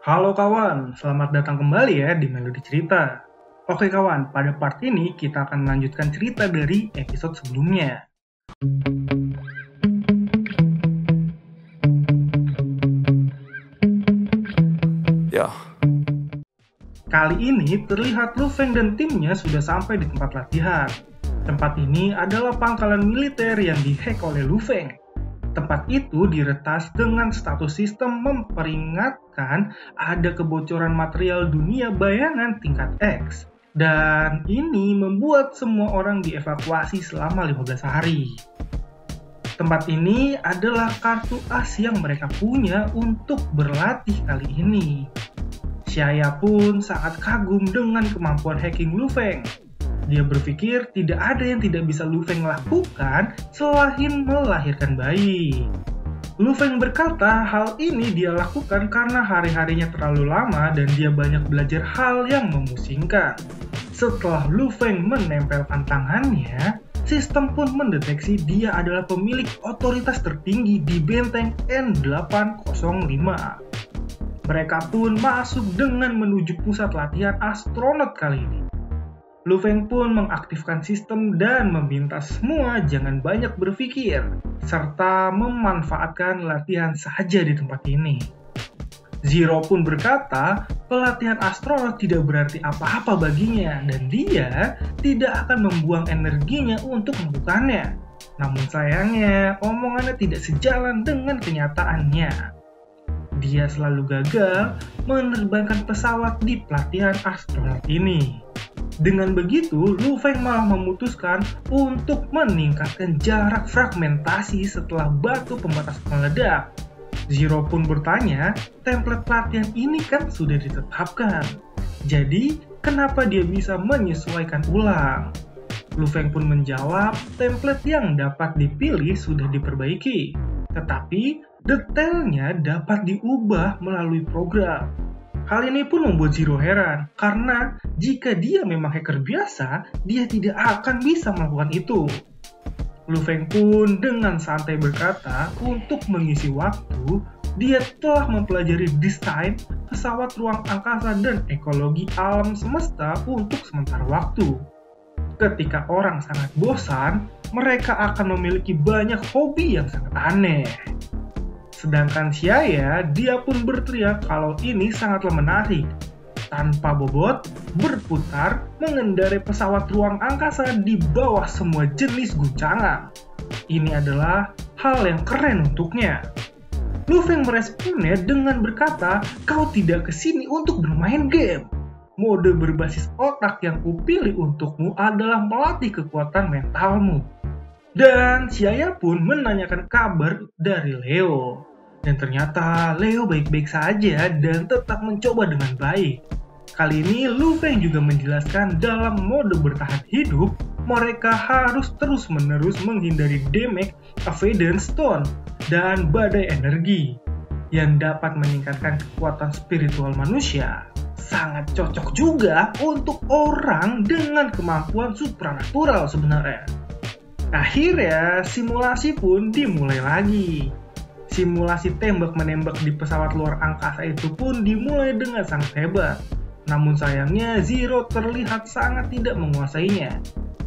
Halo kawan, selamat datang kembali ya di Melodi Cerita. Oke kawan, pada part ini kita akan melanjutkan cerita dari episode sebelumnya. Kali ini terlihat Lu Feng dan timnya sudah sampai di tempat latihan. Tempat ini adalah pangkalan militer yang dihack oleh Lu Feng. Tempat itu diretas dengan status sistem memperingatkan ada kebocoran material dunia bayangan tingkat X. Dan ini membuat semua orang dievakuasi selama 15 hari. Tempat ini adalah kartu as yang mereka punya untuk berlatih kali ini. Xia pun sangat kagum dengan kemampuan hacking Lu Feng. Dia berpikir tidak ada yang tidak bisa Lu Feng lakukan selain melahirkan bayi. Lu Feng berkata hal ini dia lakukan karena hari-harinya terlalu lama dan dia banyak belajar hal yang memusingkan. Setelah Lu Feng menempelkan tangannya, sistem pun mendeteksi dia adalah pemilik otoritas tertinggi di benteng N805. Mereka pun masuk dengan menuju pusat latihan astronot kali ini. Lu Feng pun mengaktifkan sistem dan meminta semua jangan banyak berpikir, serta memanfaatkan latihan saja di tempat ini. Zero pun berkata, pelatihan astronot tidak berarti apa-apa baginya, dan dia tidak akan membuang energinya untuk melakukannya. Namun sayangnya, omongannya tidak sejalan dengan kenyataannya. Dia selalu gagal menerbangkan pesawat di pelatihan astronot ini. Dengan begitu, Lu Feng malah memutuskan untuk meningkatkan jarak fragmentasi setelah batu pembatas meledak. Zero pun bertanya, template pelatihan ini kan sudah ditetapkan. Jadi, kenapa dia bisa menyesuaikan ulang? Lu Feng pun menjawab, template yang dapat dipilih sudah diperbaiki. Tetapi, detailnya dapat diubah melalui program. Hal ini pun membuat Zero heran, karena jika dia memang hacker biasa, dia tidak akan bisa melakukan itu. Lu Feng pun dengan santai berkata, untuk mengisi waktu, dia telah mempelajari desain, pesawat ruang angkasa, dan ekologi alam semesta untuk sementara waktu. Ketika orang sangat bosan, mereka akan memiliki banyak hobi yang sangat aneh. Sedangkan Xia, dia pun berteriak kalau ini sangatlah menarik. Tanpa bobot, berputar, mengendarai pesawat ruang angkasa di bawah semua jenis guncangan. Ini adalah hal yang keren untuknya. Lu Feng meresponnya dengan berkata, kau tidak kesini untuk bermain game. Mode berbasis otak yang kupilih untukmu adalah melatih kekuatan mentalmu. Dan Xia pun menanyakan kabar dari Leo. Dan ternyata Leo baik-baik saja dan tetap mencoba dengan baik. Kali ini Lu Feng juga menjelaskan dalam mode bertahan hidup, mereka harus terus-menerus menghindari damage Avoidance Stone dan badai energi yang dapat meningkatkan kekuatan spiritual manusia. Sangat cocok juga untuk orang dengan kemampuan supranatural sebenarnya. Akhirnya simulasi pun dimulai lagi. Simulasi tembak-menembak di pesawat luar angkasa itu pun dimulai dengan sangat hebat. Namun sayangnya Zero terlihat sangat tidak menguasainya.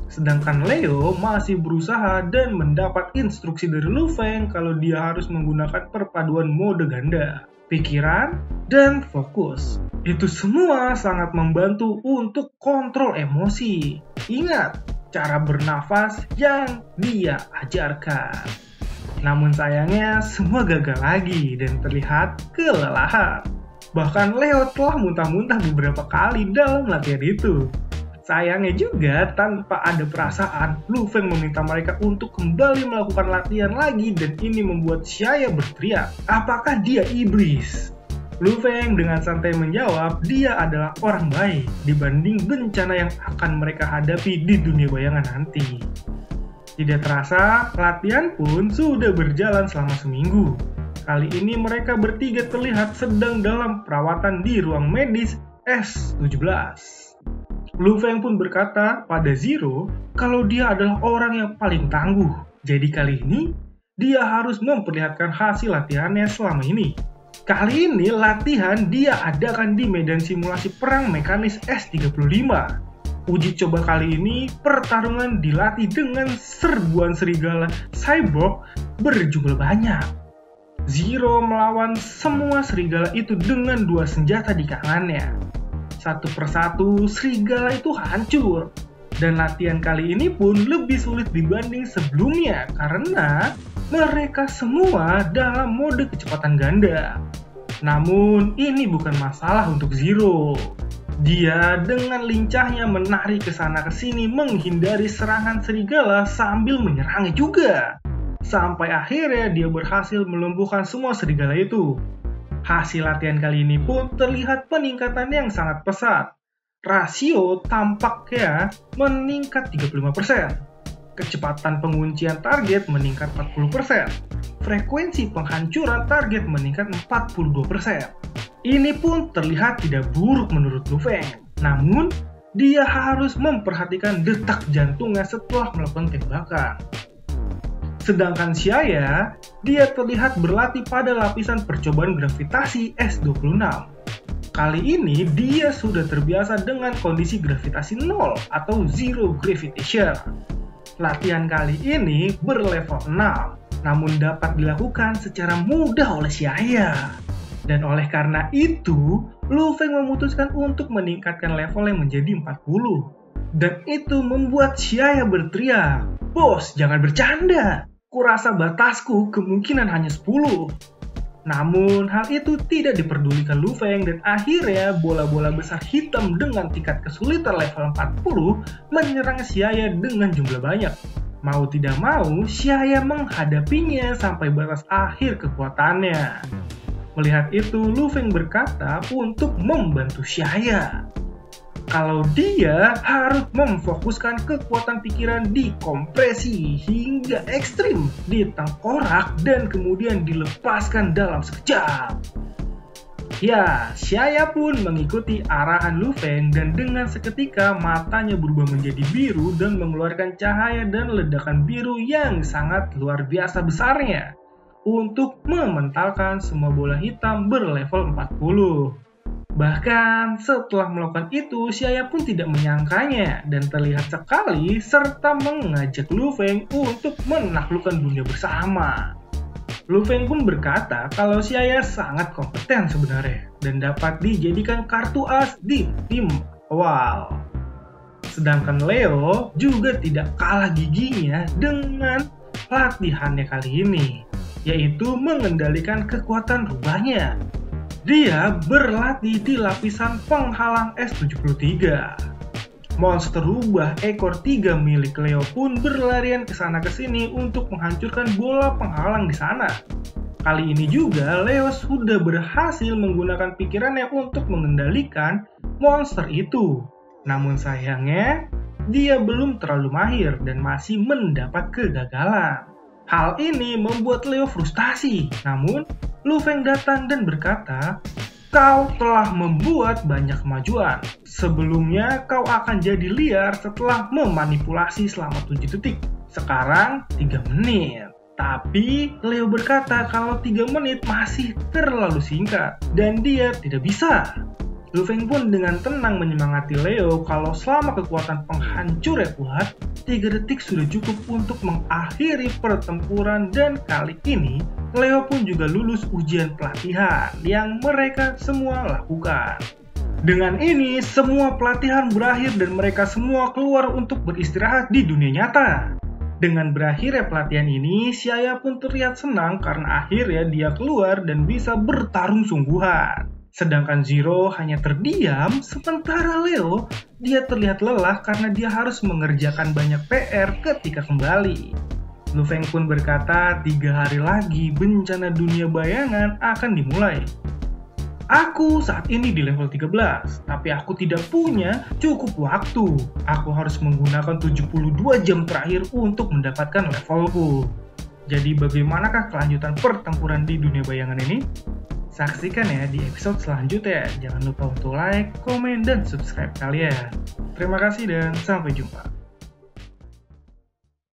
Sedangkan Leo masih berusaha dan mendapat instruksi dari Lu Feng kalau dia harus menggunakan perpaduan mode ganda, pikiran, dan fokus. Itu semua sangat membantu untuk kontrol emosi. Ingat, cara bernafas yang dia ajarkan. Namun sayangnya semua gagal lagi dan terlihat kelelahan. Bahkan Leo telah muntah-muntah beberapa kali dalam latihan itu. Sayangnya juga tanpa ada perasaan, Lu Feng meminta mereka untuk kembali melakukan latihan lagi dan ini membuat Xia berteriak, apakah dia iblis? Lu Feng dengan santai menjawab, dia adalah orang baik dibanding bencana yang akan mereka hadapi di dunia bayangan nanti. Tidak terasa, latihan pun sudah berjalan selama seminggu. Kali ini mereka bertiga terlihat sedang dalam perawatan di ruang medis S-17. Lu Feng pun berkata pada Zero kalau dia adalah orang yang paling tangguh. Jadi kali ini, dia harus memperlihatkan hasil latihannya selama ini. Kali ini latihan dia adakan di medan simulasi perang mekanis S-35. Uji coba kali ini pertarungan dilatih dengan serbuan serigala cyborg berjumlah banyak. Zero melawan semua serigala itu dengan 2 senjata di tangannya. Satu persatu serigala itu hancur. Dan latihan kali ini pun lebih sulit dibanding sebelumnya karena mereka semua dalam mode kecepatan ganda. Namun ini bukan masalah untuk Zero. Dia dengan lincahnya menari ke sana ke sini menghindari serangan serigala sambil menyerangnya juga. Sampai akhirnya dia berhasil melumpuhkan semua serigala itu. Hasil latihan kali ini pun terlihat peningkatan yang sangat pesat. Rasio tampaknya meningkat 35%. Kecepatan penguncian target meningkat 40%. Frekuensi penghancuran target meningkat 42%. Ini pun terlihat tidak buruk menurut Lu Feng. Namun, dia harus memperhatikan detak jantungnya setelah melakukan tembakan. Sedangkan Xia, dia terlihat berlatih pada lapisan percobaan gravitasi S-26. Kali ini dia sudah terbiasa dengan kondisi gravitasi 0 atau zero gravitation. Latihan kali ini berlevel 6, namun dapat dilakukan secara mudah oleh Xia. Dan oleh karena itu, Lu Feng memutuskan untuk meningkatkan levelnya menjadi 40. Dan itu membuat Xia berteriak, "Bos, jangan bercanda. Kurasa batasku kemungkinan hanya 10. Namun, hal itu tidak diperdulikan Lu Feng dan akhirnya bola-bola besar hitam dengan tingkat kesulitan level 40 menyerang Xia dengan jumlah banyak. Mau tidak mau, Xia menghadapinya sampai batas akhir kekuatannya. Melihat itu, Lu Feng berkata untuk membantu Xia. Kalau dia harus memfokuskan kekuatan pikiran di kompresi hingga ekstrim di tengkorak dan kemudian dilepaskan dalam sekejap. Ya, Xia pun mengikuti arahan Lu Feng dan dengan seketika matanya berubah menjadi biru dan mengeluarkan cahaya dan ledakan biru yang sangat luar biasa besarnya untuk mementalkan semua bola hitam berlevel 40. Bahkan setelah melakukan itu, Xia pun tidak menyangkanya dan terlihat sekali serta mengajak Lu Feng untuk menaklukkan dunia bersama. Lu Feng pun berkata kalau Xia sangat kompeten sebenarnya dan dapat dijadikan kartu as di tim awal. Sedangkan Leo juga tidak kalah giginya dengan latihannya kali ini, yaitu mengendalikan kekuatan rubahnya. Dia berlatih di lapisan penghalang S-73. Monster rubah ekor 3 milik Leo pun berlarian ke sana ke sini untuk menghancurkan bola penghalang di sana. Kali ini juga Leo sudah berhasil menggunakan pikirannya untuk mengendalikan monster itu. Namun sayangnya, dia belum terlalu mahir dan masih mendapat kegagalan. Hal ini membuat Leo frustasi. Namun, Lu Feng datang dan berkata, "Kau telah membuat banyak kemajuan. Sebelumnya kau akan jadi liar setelah memanipulasi selama 7 detik. Sekarang 3 menit. Tapi Leo berkata kalau 3 menit masih terlalu singkat dan dia tidak bisa. Lu Feng pun dengan tenang menyemangati Leo kalau selama kekuatan penghancurnya kuat, 3 detik sudah cukup untuk mengakhiri pertempuran dan kali ini Leo pun juga lulus ujian pelatihan yang mereka semua lakukan. Dengan ini, semua pelatihan berakhir dan mereka semua keluar untuk beristirahat di dunia nyata. Dengan berakhirnya pelatihan ini, Xia pun terlihat senang karena akhirnya dia keluar dan bisa bertarung sungguhan. Sedangkan Zero hanya terdiam, sementara Leo, dia terlihat lelah karena dia harus mengerjakan banyak PR ketika kembali. Lu Feng pun berkata 3 hari lagi bencana dunia bayangan akan dimulai. Aku saat ini di level 13, tapi aku tidak punya cukup waktu. Aku harus menggunakan 72 jam terakhir untuk mendapatkan levelku. Jadi bagaimanakah kelanjutan pertempuran di dunia bayangan ini? Saksikan ya di episode selanjutnya. Jangan lupa untuk like, komen, dan subscribe kalian. Terima kasih dan sampai jumpa.